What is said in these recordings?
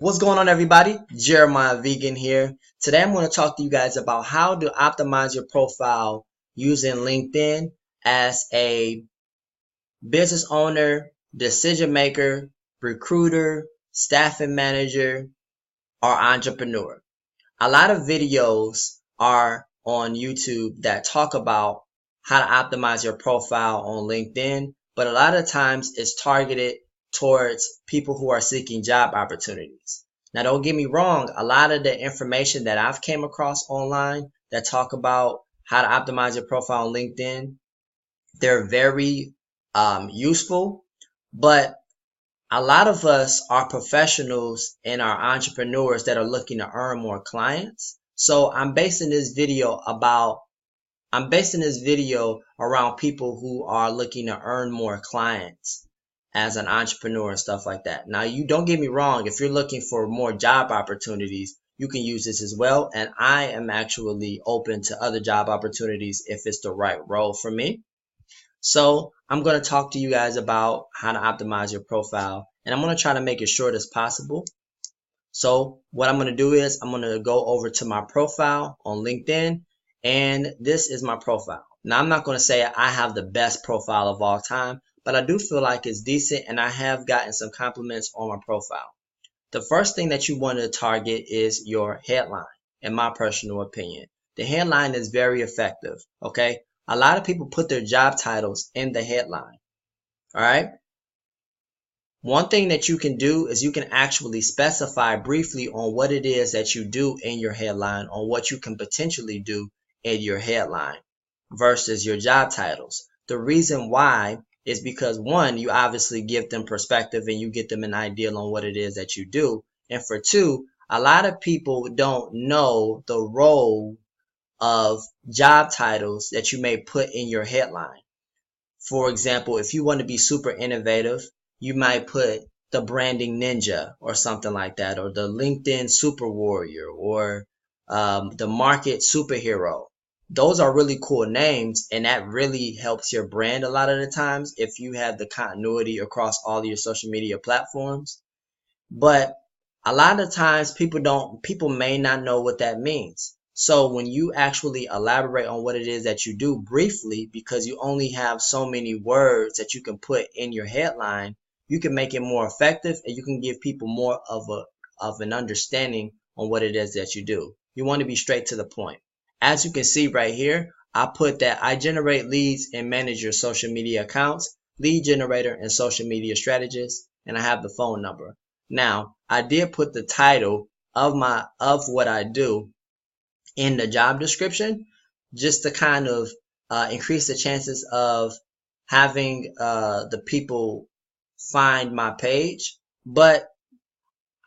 What's going on, everybody? Jeremiah Vegan here. Today I'm going to talk to you guys about how to optimize your profile using LinkedIn as a business owner, decision maker, recruiter, staffing manager, or entrepreneur. A lot of videos are on YouTube that talk about how to optimize your profile on LinkedIn, but a lot of times it's targeted towards people who are seeking job opportunities. Now, don't get me wrong, a lot of the information that I've came across online that talk about how to optimize your profile on LinkedIn, they're very useful, but a lot of us are professionals and are entrepreneurs that are looking to earn more clients. So I'm basing this video around people who are looking to earn more clients as an entrepreneur and stuff like that. Now, you don't get me wrong, if you're looking for more job opportunities, you can use this as well. And I am actually open to other job opportunities if it's the right role for me. So I'm going to talk to you guys about how to optimize your profile, and I'm going to try to make it short as possible. So what I'm going to do is I'm going to go over to my profile on LinkedIn, and this is my profile. Now, I'm not going to say I have the best profile of all time, but I do feel like it's decent, and I have gotten some compliments on my profile. The first thing that you want to target is your headline, in my personal opinion. The headline is very effective, okay? A lot of people put their job titles in the headline, all right? One thing that you can do is you can actually specify briefly on what it is that you do in your headline, on what you can potentially do in your headline versus your job titles. The reason why is because, one, you obviously give them perspective and you get them an idea on what it is that you do. And for two, a lot of people don't know the role of job titles that you may put in your headline. For example, if you want to be super innovative, you might put the branding ninja or something like that, or the LinkedIn super warrior, or the market superhero. Those are really cool names, and that really helps your brand a lot of the times if you have the continuity across all your social media platforms. But a lot of times people may not know what that means. So when you actually elaborate on what it is that you do briefly, because you only have so many words that you can put in your headline, you can make it more effective and you can give people more of an understanding on what it is that you do. You want to be straight to the point. As you can see right here, I put that I generate leads and manage your social media accounts, lead generator and social media strategist, and I have the phone number. Now, I did put the title of what I do in the job description, just to kind of increase the chances of having the people find my page. But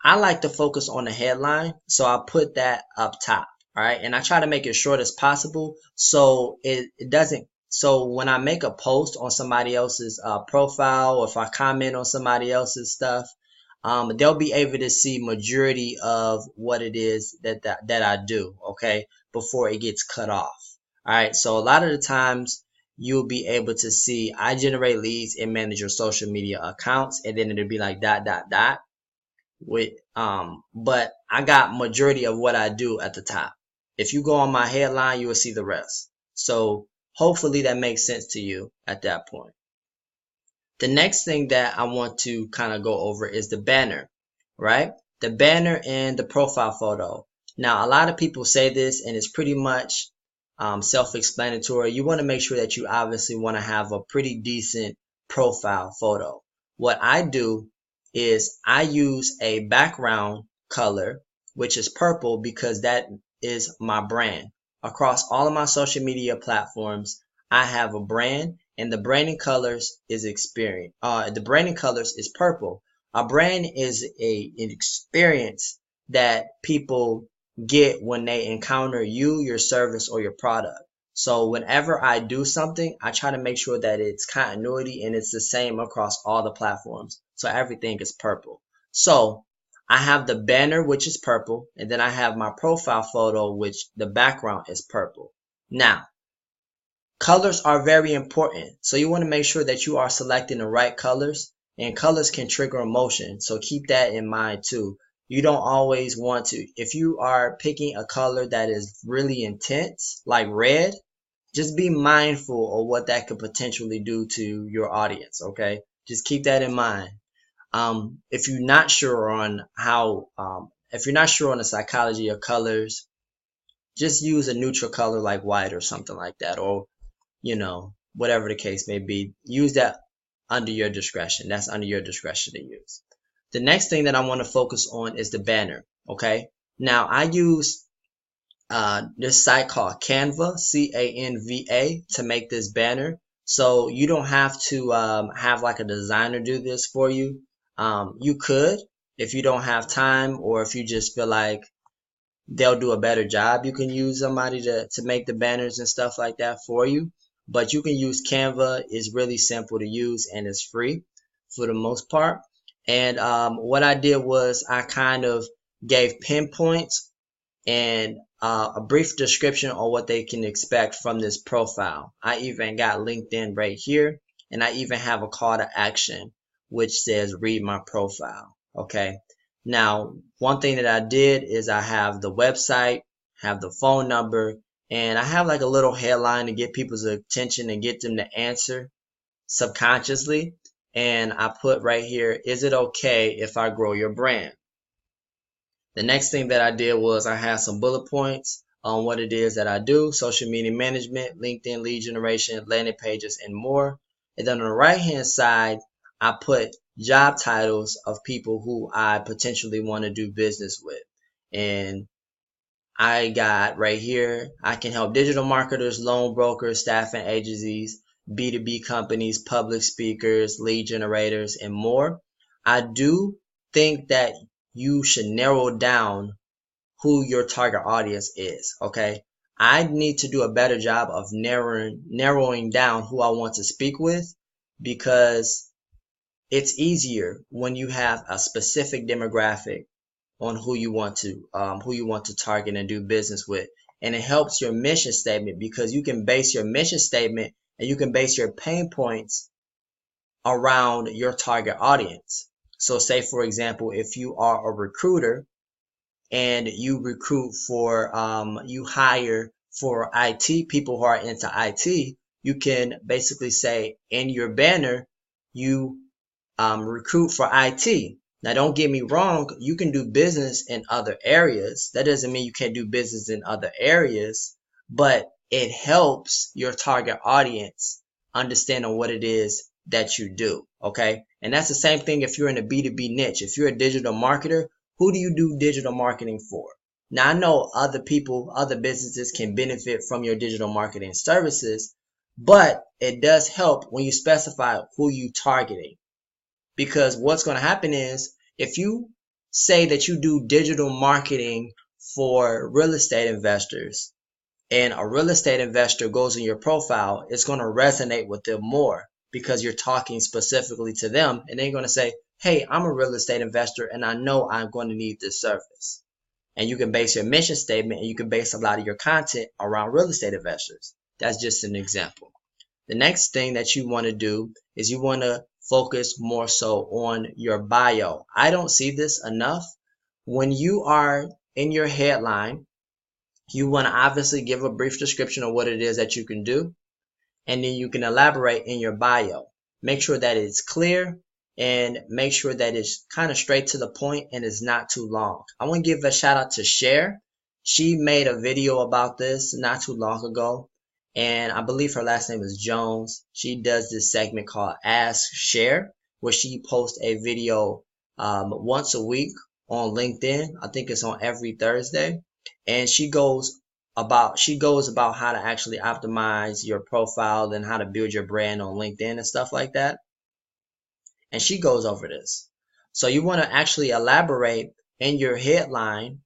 I like to focus on the headline, so I put that up top. All right, and I try to make it short as possible, so it doesn't. So when I make a post on somebody else's profile, or if I comment on somebody else's stuff, they'll be able to see majority of what it is that I do, okay, before it gets cut off. All right, so a lot of the times you'll be able to see I generate leads and manage your social media accounts, and then it'll be like dot with but I got majority of what I do at the top. If you go on my headline, you will see the rest. So hopefully that makes sense to you at that point. The next thing that I want to kind of go over is the banner, right? The banner and the profile photo. Now, a lot of people say this, and it's pretty much self-explanatory. You want to make sure that you obviously want to have a pretty decent profile photo. What I do is I use a background color, which is purple, because that is my brand. Across all of my social media platforms, I have a brand, and the branding colors is the branding colors is purple. A brand is an experience that people get when they encounter you, your service, or your product. So whenever I do something, I try to make sure that it's continuity and it's the same across all the platforms. So everything is purple. So I have the banner, which is purple, and then I have my profile photo, which the background is purple. Now, colors are very important. So you want to make sure that you are selecting the right colors, and colors can trigger emotion. So keep that in mind too. You don't always want to, if you are picking a color that is really intense, like red, just be mindful of what that could potentially do to your audience, okay? Just keep that in mind. If you're not sure on if you're not sure on the psychology of colors, just use a neutral color like white or something like that, or, whatever the case may be. Use that under your discretion. That's under your discretion to use. The next thing that I want to focus on is the banner, okay? Now, I use this site called Canva, Canva, to make this banner. So you don't have to have like a designer do this for you. You could, if you don't have time, or if you just feel like they'll do a better job, you can use somebody to make the banners and stuff like that for you. But you can use Canva. It's really simple to use and it's free for the most part. And what I did was I kind of gave pinpoints and a brief description on what they can expect from this profile. I even got LinkedIn right here, and I even have a call to action which says read my profile. Okay. Now, one thing that I did is I have the website, have the phone number, and I have like a little headline to get people's attention and get them to answer subconsciously. And I put right here, is it okay if I grow your brand? The next thing that I did was I had some bullet points on what it is that I do: social media management, LinkedIn lead generation, landing pages, and more. And then on the right hand side, I put job titles of people who I potentially want to do business with. And I got right here, I can help digital marketers, loan brokers, staffing agencies, B2B companies, public speakers, lead generators, and more. I do think that you should narrow down who your target audience is, okay? I need to do a better job of narrowing down who I want to speak with, because it's easier when you have a specific demographic on who you want to target and do business with. And it helps your mission statement, because you can base your mission statement and you can base your pain points around your target audience. So say, for example, if you are a recruiter and you you hire for IT, people who are into IT, you can basically say in your banner, you recruit for IT. Now, don't get me wrong, you can do business in other areas. That doesn't mean you can't do business in other areas, but it helps your target audience understand on what it is that you do, okay? And that's the same thing if you're in a B2B niche. If you're a digital marketer, who do you do digital marketing for? Now, I know other people, other businesses can benefit from your digital marketing services, but it does help when you specify who you targeting. Because what's going to happen is, if you say that you do digital marketing for real estate investors, and a real estate investor goes in your profile, it's going to resonate with them more because you're talking specifically to them, and they're going to say, hey, I'm a real estate investor and I know I'm going to need this service. And you can base your mission statement and you can base a lot of your content around real estate investors. That's just an example. The next thing that you want to do is you want to focus more so on your bio. I don't see this enough. When you are in your headline, you want to obviously give a brief description of what it is that you can do, and then you can elaborate in your bio. Make sure that it's clear and make sure that it's kind of straight to the point and it's not too long. I want to give a shout out to Cher. She made a video about this not too long ago, and I believe her last name is Jones. She does this segment called Ask Cher, where she posts a video once a week on LinkedIn. I think it's on every Thursday. And she goes about how to actually optimize your profile and how to build your brand on LinkedIn and stuff like that. And she goes over this. So you want to actually elaborate in your headline,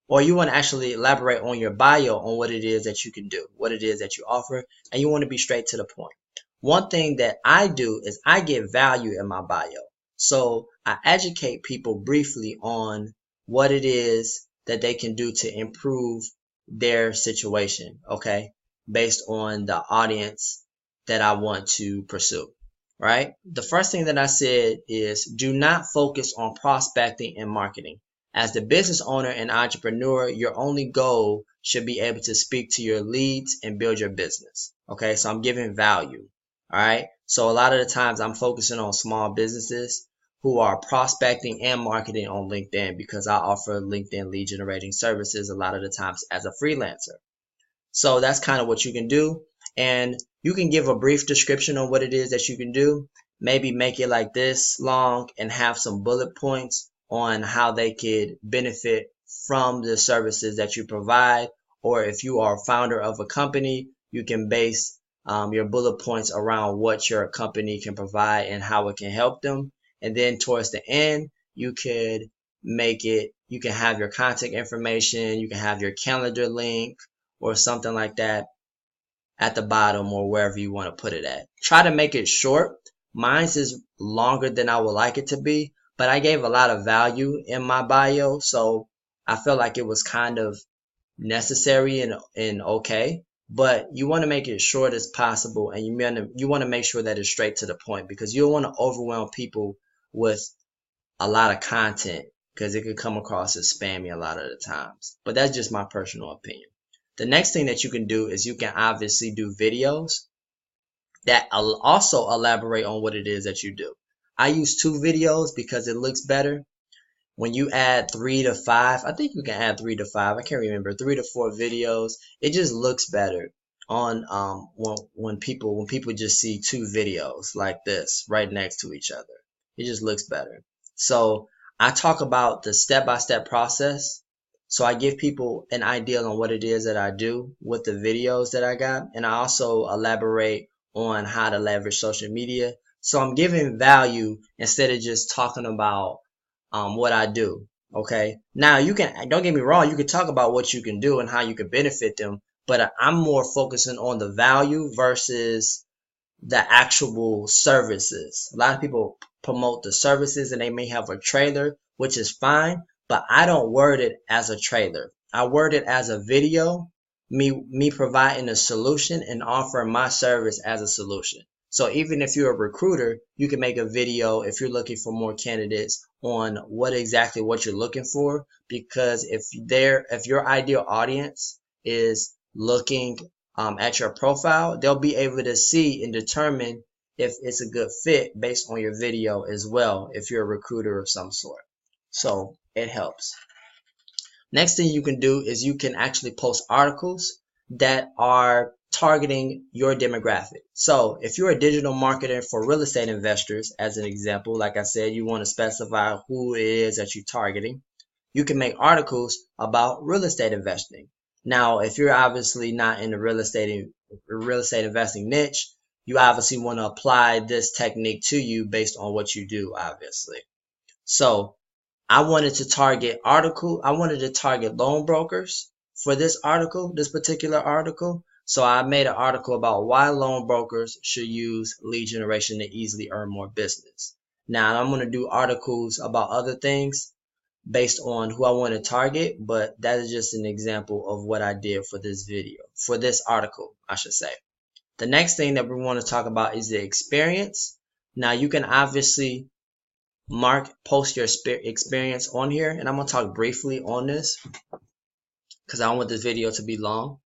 or you want to actually elaborate on your bio on what it is that you can do, what it is that you offer, and you want to be straight to the point. One thing that I do is I get value in my bio. So I educate people briefly on what it is that they can do to improve their situation, okay, based on the audience that I want to pursue, right? The first thing that I said is do not focus on prospecting and marketing. As the business owner and entrepreneur, your only goal should be able to speak to your leads and build your business. Okay, so I'm giving value. All right, so a lot of the times I'm focusing on small businesses who are prospecting and marketing on LinkedIn because I offer LinkedIn lead generating services a lot of the times as a freelancer. So that's kind of what you can do. And you can give a brief description on what it is that you can do. Maybe make it like this long and have some bullet points on how they could benefit from the services that you provide. Or if you are a founder of a company, you can base your bullet points around what your company can provide and how it can help them. And then towards the end, you could you can have your contact information, you can have your calendar link or something like that at the bottom or wherever you want to put it at. Try to make it short. Mine's is longer than I would like it to be, but I gave a lot of value in my bio, so I felt like it was kind of necessary and okay. But you want to make it short as possible, and you want to make sure that it's straight to the point because you don't want to overwhelm people with a lot of content because it could come across as spammy a lot of the times. But that's just my personal opinion. The next thing that you can do is you can obviously do videos that also elaborate on what it is that you do. I use 2 videos because it looks better. When you add 3 to 5, I think you can add 3 to 5. I can't remember, 3 to 4 videos. It just looks better on when people just see 2 videos like this right next to each other. It just looks better. So I talk about the step-by-step process. So I give people an idea on what it is that I do with the videos that I got. And I also elaborate on how to leverage social media. So I'm giving value instead of just talking about what I do. Okay. Now don't get me wrong, you can talk about what you can do and how you can benefit them, but I'm more focusing on the value versus the actual services. A lot of people promote the services and they may have a trailer, which is fine, but I don't word it as a trailer. I word it as a video, me providing a solution and offering my service as a solution. So even if you're a recruiter, you can make a video if you're looking for more candidates on what you're looking for, because if your ideal audience is looking at your profile, they'll be able to see and determine if it's a good fit based on your video as well, if you're a recruiter of some sort. So it helps. Next thing you can do is you can actually post articles that are targeting your demographic. So if you're a digital marketer for real estate investors, as an example, like I said, you want to specify who it is that you're targeting. You can make articles about real estate investing. Now, if you're obviously not in the real estate investing niche, you obviously want to apply this technique to you based on what you do, obviously. So I wanted to target loan brokers for this particular article. So I made an article about why loan brokers should use lead generation to easily earn more business. Now I'm going to do articles about other things based on who I want to target, but that is just an example of what I did for this article, I should say. The next thing that we want to talk about is the experience. Now you can obviously post your experience on here, and I'm going to talk briefly on this because I don't want this video to be long.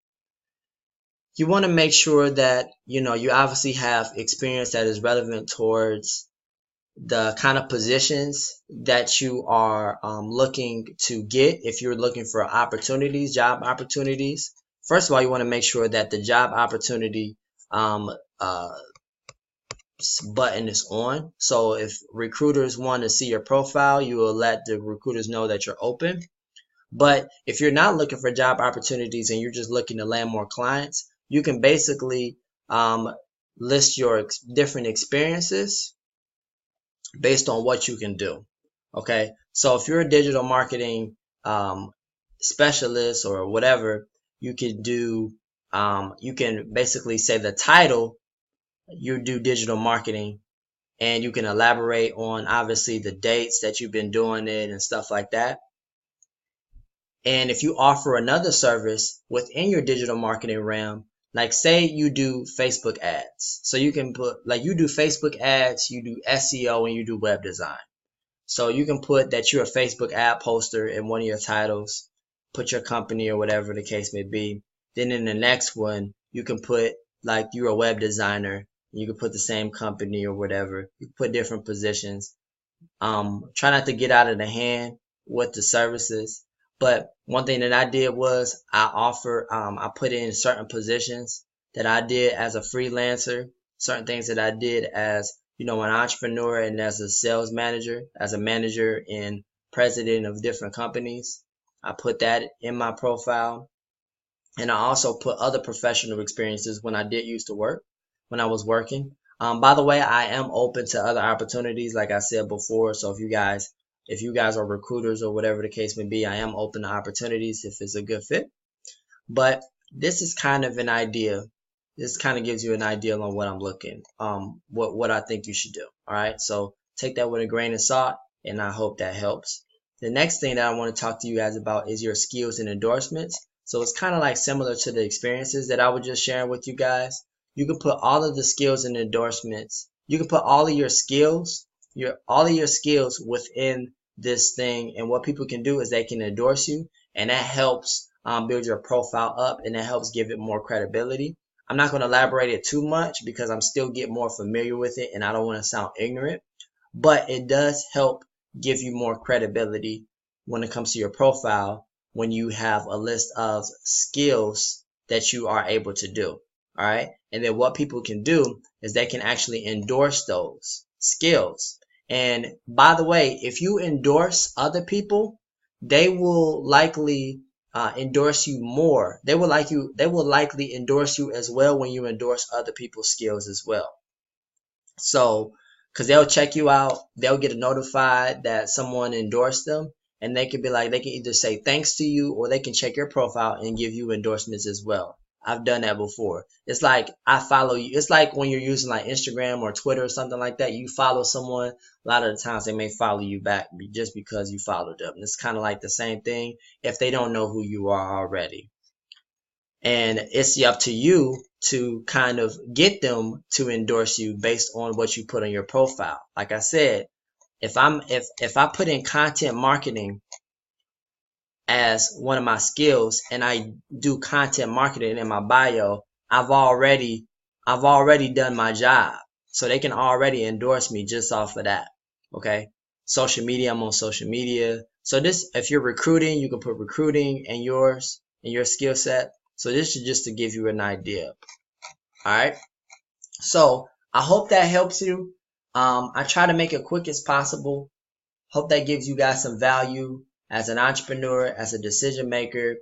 You want to make sure that you obviously have experience that is relevant towards the kind of positions that you are looking to get. If you're looking for job opportunities, first of all, you want to make sure that the job opportunity button is on. So if recruiters want to see your profile, you will let the recruiters know that you're open. But if you're not looking for job opportunities and you're just looking to land more clients, you can basically list your different experiences based on what you can do. Okay, so if you're a digital marketing specialist or whatever, you can basically say the title, you do digital marketing, and you can elaborate on obviously the dates that you've been doing it and stuff like that. And if you offer another service within your digital marketing realm, like say you do Facebook ads, so you can put like you do Facebook ads, you do SEO, and you do web design. So you can put that you're a Facebook ad poster in one of your titles, put your company or whatever the case may be. Then in the next one, you can put like you're a web designer. You can put the same company or whatever. You can put different positions. Try not to get out of the hand with the services. But one thing that I did was I put in certain positions that I did as a freelancer, certain things that I did as, an entrepreneur and as a sales manager, as a manager and president of different companies. I put that in my profile. And I also put other professional experiences when I did used to work, when I was working. By the way, I am open to other opportunities, like I said before. So if you guys are recruiters or whatever the case may be, I am open to opportunities if it's a good fit. But this is kind of an idea. This kind of gives you an idea on what I'm looking, what I think you should do. All right. So take that with a grain of salt, and I hope that helps. The next thing that I want to talk to you guys about is your skills and endorsements. So it's kind of like similar to the experiences that I was just sharing with you guys. You can put all of the skills and endorsements. You can put all of your skills, within this thing. And what people can do is they can endorse you, and that helps build your profile up, and that helps give it more credibility. I'm not going to elaborate it too much because I'm still getting more familiar with it, and I don't want to sound ignorant. But it does help give you more credibility when it comes to your profile when you have a list of skills that you are able to do. All right. And then what people can do is they can actually endorse those skills. And by the way, if you endorse other people, they will likely endorse you more. They will likely endorse you as well when you endorse other people's skills as well. So, because they'll check you out, they'll get notified that someone endorsed them, and they can either say thanks to you, or they can check your profile and give you endorsements as well. I've done that before. It's like I follow you. It's like when you're using like Instagram or Twitter or something like that. You follow someone, a lot of the times they may follow you back just because you followed them. It's kind of like the same thing if they don't know who you are already. And it's up to you to kind of get them to endorse you based on what you put on your profile. Like I said, if I put in content marketing as one of my skills, and I do content marketing in my bio, I've already done my job. So they can already endorse me just off of that. Okay. Social media, I'm on social media. So this, if you're recruiting, you can put recruiting and your skill set. So this is just to give you an idea. All right. So I hope that helps you. I try to make it quick as possible. Hope that gives you guys some value as an entrepreneur, as a decision maker,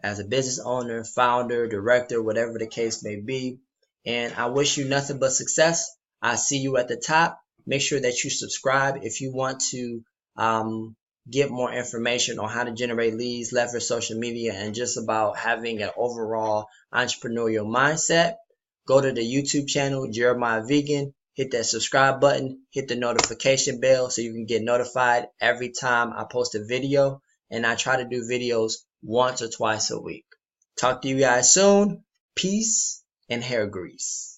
as a business owner, founder, director, whatever the case may be. And I wish you nothing but success. I see you at the top. Make sure that you subscribe if you want to get more information on how to generate leads, leverage social media, and just about having an overall entrepreneurial mindset. Go to the YouTube channel, Jeremiah Vegan. Hit that subscribe button, hit the notification bell so you can get notified every time I post a video. And I try to do videos once or twice a week. Talk to you guys soon. Peace and hair grease.